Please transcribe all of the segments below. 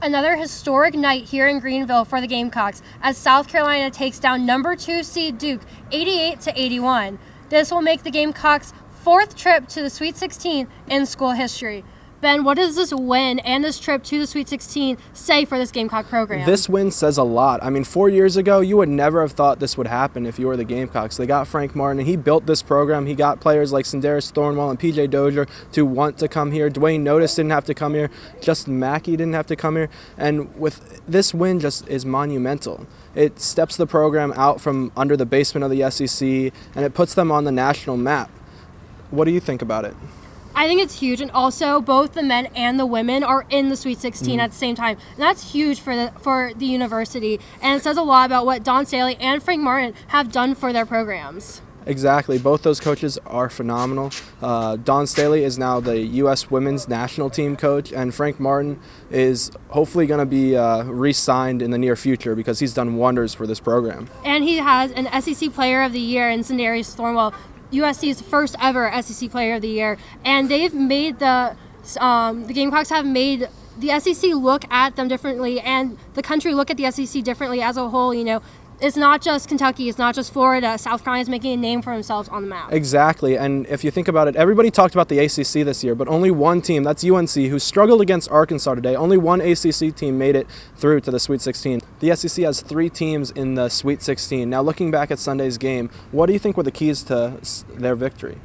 another historic night here in Greenville for the Gamecocks as South Carolina takes down number 2 seed Duke 88-81. This will make the Gamecocks' 4th trip to the Sweet 16 in school history. Ben, what does this win and this trip to the Sweet 16 say for this Gamecock program? This win says a lot. I mean, 4 years ago, you would never have thought this would happen if you were the Gamecocks. They got Frank Martin, and he built this program. He got players like Sindarius Thornwell and PJ Dozier to want to come here. Dwayne Notice didn't have to come here. Justin Mackey didn't have to come here. And with this win just is monumental. It steps the program out from under the basement of the SEC, and it puts them on the national map. What do you think about it? I think it's huge, and also both the men and the women are in the Sweet 16 at the same time. And that's huge for the university, and it says a lot about what Don Staley and Frank Martin have done for their programs. Exactly. Both those coaches are phenomenal. Don Staley is now the U.S. women's national team coach, and Frank Martin is hopefully going to be re-signed in the near future because he's done wonders for this program. And he has an SEC Player of the Year in Sindarius Thornwell, USC's first ever SEC Player of the Year, and they've made the Gamecocks have made the SEC look at them differently, and the country look at the SEC differently as a whole. You know, it's not just Kentucky, it's not just Florida. South Carolina is making a name for themselves on the map. Exactly, and if you think about it, everybody talked about the ACC this year, but only one team, that's UNC, who struggled against Arkansas today. Only one ACC team made it through to the Sweet 16. The SEC has 3 teams in the Sweet 16. Now, looking back at Sunday's game, what do you think were the keys to their victory?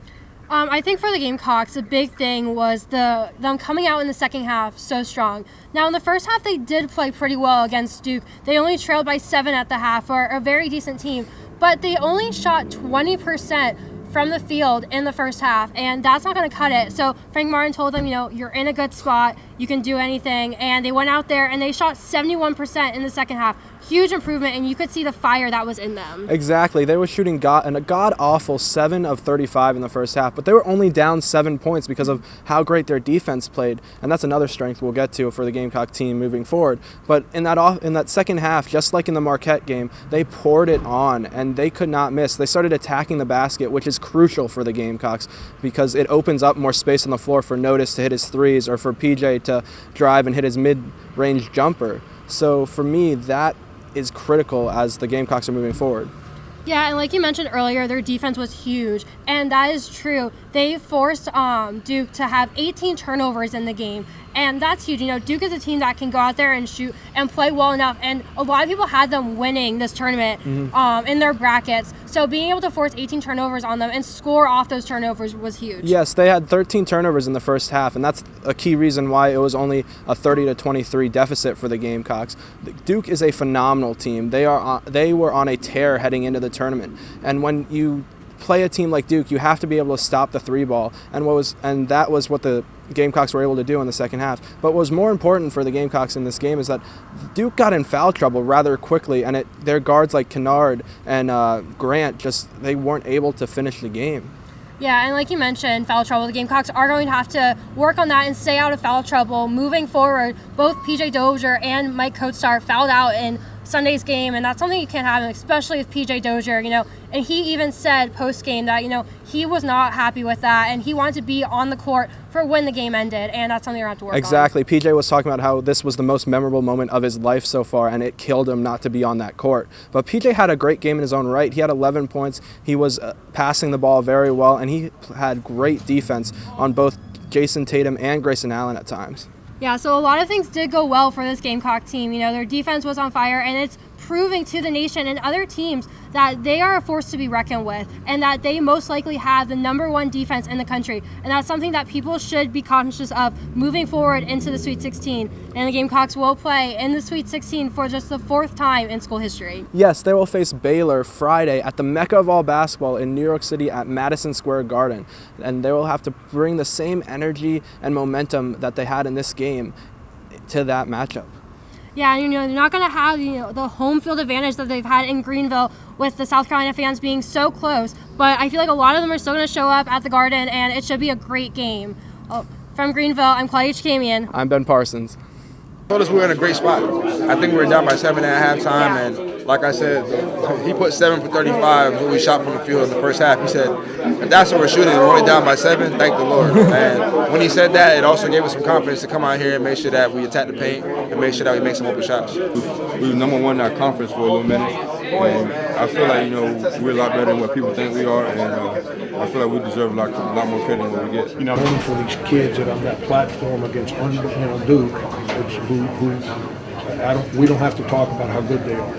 I think for the Gamecocks, the big thing was them coming out in the second half so strong. Now, in the first half, they did play pretty well against Duke. They only trailed by 7 at the half, for a very decent team, but they only shot 20% from the field in the first half, and that's not going to cut it. So Frank Martin told them, you know, you're in a good spot, you can do anything, and they went out there and they shot 71% in the second half. Huge improvement, and you could see the fire that was in them. Exactly. They were shooting a god-awful 7 of 35 in the first half, but they were only down 7 points because of how great their defense played, and that's another strength we'll get to for the Gamecock team moving forward. But in that second half, just like in the Marquette game, they poured it on, and they could not miss. They started attacking the basket, which is crucial for the Gamecocks because it opens up more space on the floor for Notice to hit his threes or for PJ to drive and hit his mid-range jumper. So for me, that is critical as the Gamecocks are moving forward. Yeah, and like you mentioned earlier, their defense was huge, and that is true. They forced Duke to have 18 turnovers in the game, and that's huge. You know, Duke is a team that can go out there and shoot and play well enough, and a lot of people had them winning this tournament in their brackets. So being able to force 18 turnovers on them and score off those turnovers was huge. Yes, they had 13 turnovers in the first half, and that's a key reason why it was only a 30-23 deficit for the Gamecocks. Duke is a phenomenal team. They were on a tear heading into the tournament, and when you play a team like Duke, you have to be able to stop the 3-ball, and that was what the Gamecocks were able to do in the second half. But what was more important for the Gamecocks in this game is that Duke got in foul trouble rather quickly, and their guards like Kennard and Grant they weren't able to finish the game. Yeah, and like you mentioned, foul trouble, the Gamecocks are going to have to work on that and stay out of foul trouble moving forward. Both PJ Dozier and Mike Coatstar fouled out in Sunday's game, and that's something you can't have, especially with PJ Dozier, you know. And he even said post-game that, you know, he was not happy with that, and he wanted to be on the court for when the game ended, and that's something you're going to have to work on. Exactly. PJ was talking about how this was the most memorable moment of his life so far, and it killed him not to be on that court. But PJ had a great game in his own right. He had 11 points. He was passing the ball very well, and he had great defense on both Jason Tatum and Grayson Allen at times. Yeah, so a lot of things did go well for this Gamecock team. You know, their defense was on fire, and it's proving to the nation and other teams that they are a force to be reckoned with, and that they most likely have the #1 defense in the country. And that's something that people should be conscious of moving forward into the Sweet 16. And the Gamecocks will play in the Sweet 16 for just the 4th time in school history. Yes, they will face Baylor Friday at the Mecca of all basketball in New York City at Madison Square Garden. And they will have to bring the same energy and momentum that they had in this game to that matchup. Yeah, you know, they're not going to have, you know, the home field advantage that they've had in Greenville with the South Carolina fans being so close. But I feel like a lot of them are still going to show up at the Garden, and it should be a great game. From Greenville, I'm Claudia Chakamian. I'm Ben Parsons. I told us we were in a great spot. I think we were down by 7 at halftime, and like I said, he put 7 for 35 when we shot from the field in the first half. He said, if that's what we're shooting, we're only down by 7, thank the Lord. And when he said that, it also gave us some confidence to come out here and make sure that we attack the paint and make sure that we make some open shots. We were number 1 in our conference for a little minute, and I feel like, we're a lot better than what people think we are, and I feel like we deserve a lot more credit than what we get. Only for these kids that on that platform against Duke, we don't have to talk about how good they are,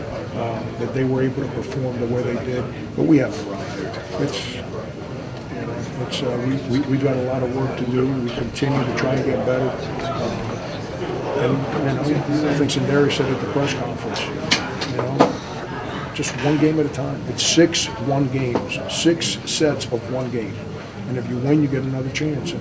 that they were able to perform the way they did, but we haven't arrived. We've got a lot of work to do. We continue to try and get better. I think Sindari said at the press conference, just one game at a time. It's 6 1 games, 6 sets of 1 game. And if you win, you get another chance.